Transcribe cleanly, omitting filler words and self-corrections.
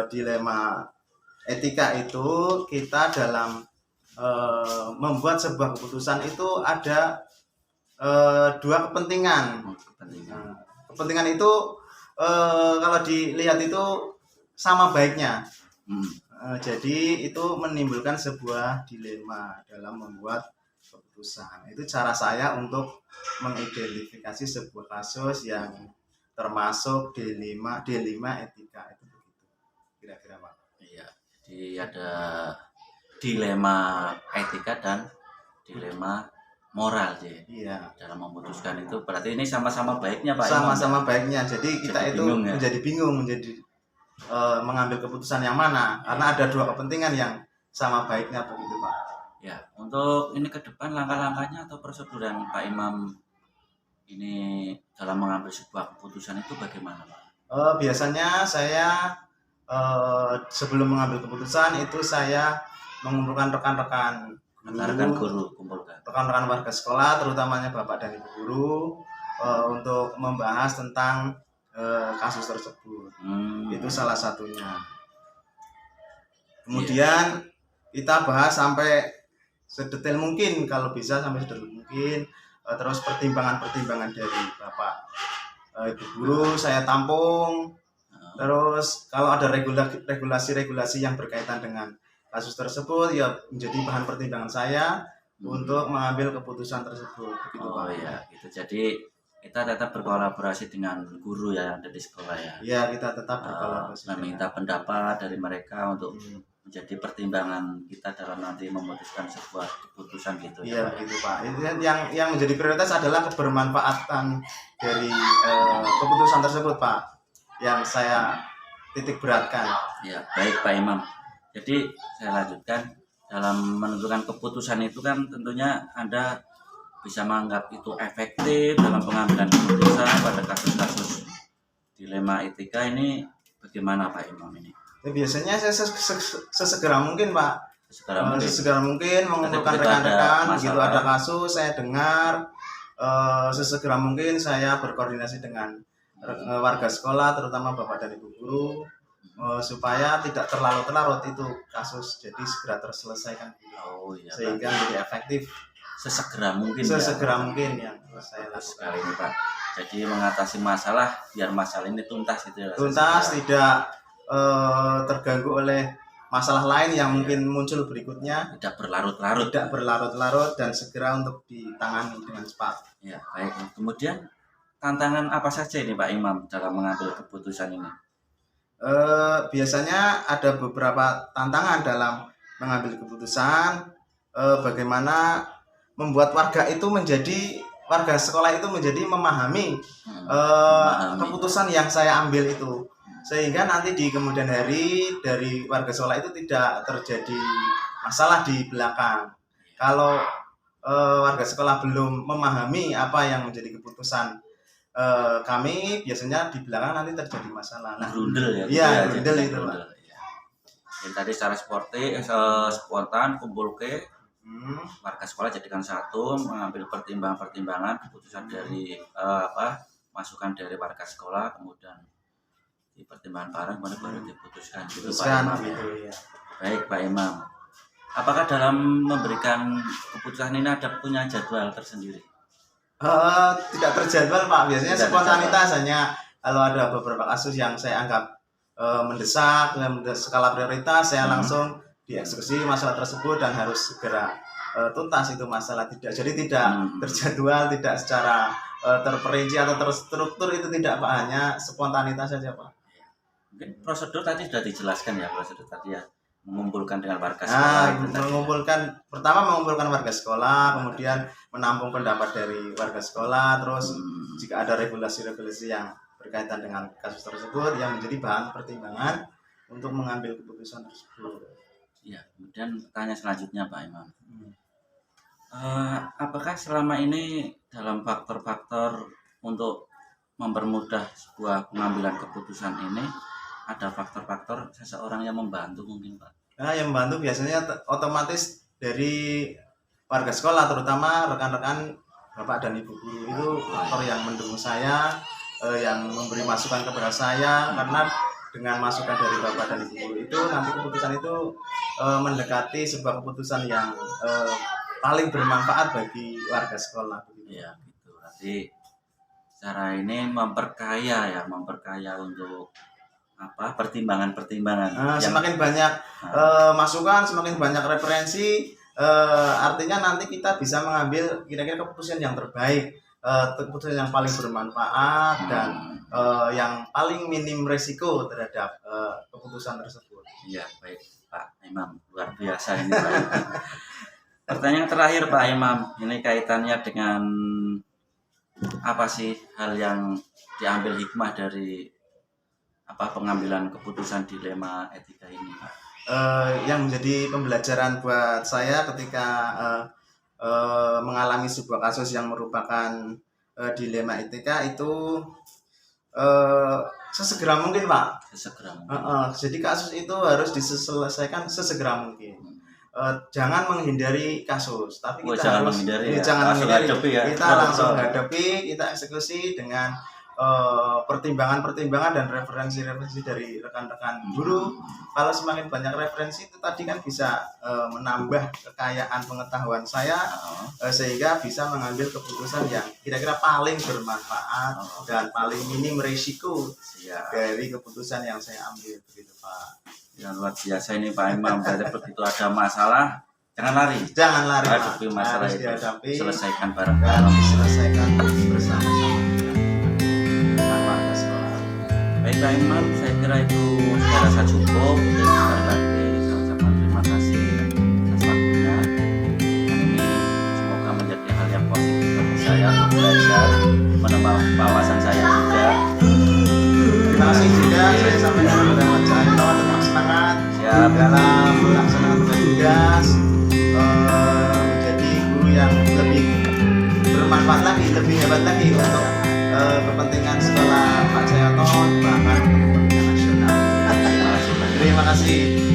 dilema etika itu kita dalam membuat sebuah keputusan itu ada dua kepentingan. Kepentingan itu kalau dilihat itu sama baiknya. Jadi itu menimbulkan sebuah dilema dalam membuat keputusan. Itu cara saya untuk mengidentifikasi sebuah kasus yang termasuk dilema etika itu begitu. Kira-kira Pak. Iya. Jadi ada dilema etika dan dilema moral sih. Iya. Dalam memutuskan itu berarti ini sama-sama baiknya Pak. Sama-sama baiknya. Jadi kita itu bingung, ya? menjadi bingung mengambil keputusan yang mana karena ada dua kepentingan yang sama baiknya begitu Pak. Ya, untuk ini ke depan langkah-langkahnya atau prosedur yang Pak Imam ini dalam mengambil sebuah keputusan itu bagaimana Pak? Biasanya saya sebelum mengambil keputusan itu saya mengumpulkan rekan-rekan guru, rekan-rekan warga sekolah, terutamanya bapak dan ibu guru, untuk membahas tentang kasus tersebut. Itu salah satunya. Kemudian kita bahas sampai sedetail mungkin, kalau bisa sampai sedetail mungkin. Terus pertimbangan dari bapak ibu guru saya tampung. Terus kalau ada regulasi yang berkaitan dengan kasus tersebut ya menjadi bahan pertimbangan saya untuk mengambil keputusan tersebut. Begitu Pak. Ya, gitu. Jadi kita tetap berkolaborasi dengan guru ya dari sekolah ya. Iya, kita tetap berkolaborasi. Meminta pendapat dari mereka untuk menjadi pertimbangan kita dalam nanti memutuskan sebuah keputusan gitu. Iya, begitu Pak. Yang menjadi prioritas adalah kebermanfaatan dari keputusan tersebut Pak, yang saya titik beratkan. Ya, baik Pak Imam. Jadi saya lanjutkan, dalam menentukan keputusan itu kan tentunya Anda bisa menganggap itu efektif dalam pengambilan keputusan pada kasus-kasus dilema etika ini. Bagaimana Pak Imam ini? Ya, biasanya saya sesegera mungkin Pak. Sesegera mungkin mengumpulkan rekan-rekan. Begitu ada kasus saya dengar, sesegera mungkin saya berkoordinasi dengan warga sekolah, terutama bapak dan ibu guru, supaya tidak terlarut itu kasus, jadi segera terselesaikan. Sehingga menjadi efektif sesegera mungkin yang saya lakukan sekali ini Pak. Jadi mengatasi masalah biar masalah ini tuntas itu ya. Tuntas, tidak terganggu oleh masalah lain yang mungkin muncul berikutnya. Tidak berlarut-larut dan segera untuk ditangani dengan cepat. Ya, baik. Kemudian tantangan apa saja ini Pak Imam dalam mengambil keputusan ini? Biasanya ada beberapa tantangan dalam mengambil keputusan. Bagaimana membuat warga sekolah itu menjadi memahami keputusan yang saya ambil itu, sehingga nanti di kemudian hari dari warga sekolah itu tidak terjadi masalah di belakang. Kalau warga sekolah belum memahami apa yang menjadi keputusan kami, biasanya di belakang nanti terjadi masalah. Grundel ya? Iya, grundel itu Pak. Jadi tadi secara spontan kumpul ke warga sekolah jadikan satu, mengambil pertimbangan keputusan dari masukan dari warga sekolah, kemudian di pertimbangan bareng baru diputuskan gitu Pak Imam. Ya. Baik Pak Imam, apakah dalam memberikan keputusan ini ada punya jadwal tersendiri? Tidak terjadwal Pak, biasanya spontanitas. Hanya kalau ada beberapa kasus yang saya anggap mendesak dengan skala prioritas, saya langsung dieksekusi masalah tersebut dan harus segera tuntas itu masalah. Tidak terjadwal, tidak secara terperinci atau terstruktur, itu tidak Pak, hanya spontanitas saja Pak. Mungkin prosedur tadi sudah dijelaskan ya, mengumpulkan dengan warga sekolah. Pertama mengumpulkan warga sekolah, kemudian menampung pendapat dari warga sekolah, terus jika ada regulasi-regulasi yang berkaitan dengan kasus tersebut yang menjadi bahan pertimbangan untuk mengambil keputusan tersebut. Ya, kemudian tanya selanjutnya Pak Imam, apakah selama ini dalam faktor-faktor untuk mempermudah sebuah pengambilan keputusan ini ada faktor-faktor seseorang yang membantu mungkin Pak? Yang membantu biasanya otomatis dari warga sekolah, terutama rekan-rekan bapak dan ibu guru. Itu faktor yang mendukung saya, yang memberi masukan kepada saya, karena dengan masukan dari Bapak dan Ibu itu nanti keputusan itu mendekati sebuah keputusan yang paling bermanfaat bagi warga sekolah. Iya gitu. Berarti cara ini memperkaya untuk pertimbangan-pertimbangan. Semakin banyak masukan, semakin banyak referensi, artinya nanti kita bisa mengambil kira-kira keputusan yang terbaik, keputusan yang paling bermanfaat dan yang paling minim resiko terhadap keputusan tersebut. Iya, baik Pak Imam, luar biasa ini Pak Imam. Pertanyaan terakhir Pak Imam, ini kaitannya dengan apa sih hal yang diambil hikmah dari pengambilan keputusan dilema etika ini Pak? Yang menjadi pembelajaran buat saya ketika mengalami sebuah kasus yang merupakan dilema etika itu sesegera mungkin Pak. Sesegera mungkin. Jadi kasus itu harus diselesaikan sesegera mungkin. Jangan menghindari kasus, tapi kita harus jangan menghindari. Kita langsung hadapi, kita eksekusi dengan pertimbangan-pertimbangan dan referensi-referensi dari rekan-rekan guru. Kalau semakin banyak referensi itu tadi kan bisa menambah kekayaan pengetahuan saya, sehingga bisa mengambil keputusan yang kira-kira paling bermanfaat dan paling minim risiko dari keputusan yang saya ambil, begitu Pak. Ya luar biasa ini Pak Imam. Berarti begitu ada masalah jangan lari. Hadapi masalah harus itu. Dihadapi, Selesaikan bareng-bareng. Diselesaikan bersama-sama dengan warga sekolah. Baik Pak Imam, saya kira itu sudah rasa cukup. Dan sekali lagi saya ucapkan terima kasih atas waktunya. Ini semoga menjadi hal yang positif bagi saya untuk belajar, menambah wawasan saya juga. Terima kasih juga saya sampaikan kepada Mas Cahyo, tetap semangat dalam melaksanakan tugas, menjadi guru yang lebih bermanfaat lagi, lebih hebat lagi untuk kepentingan sekolah Pak Cahyo, bahkan untuk kepentingan nasional. Terima kasih.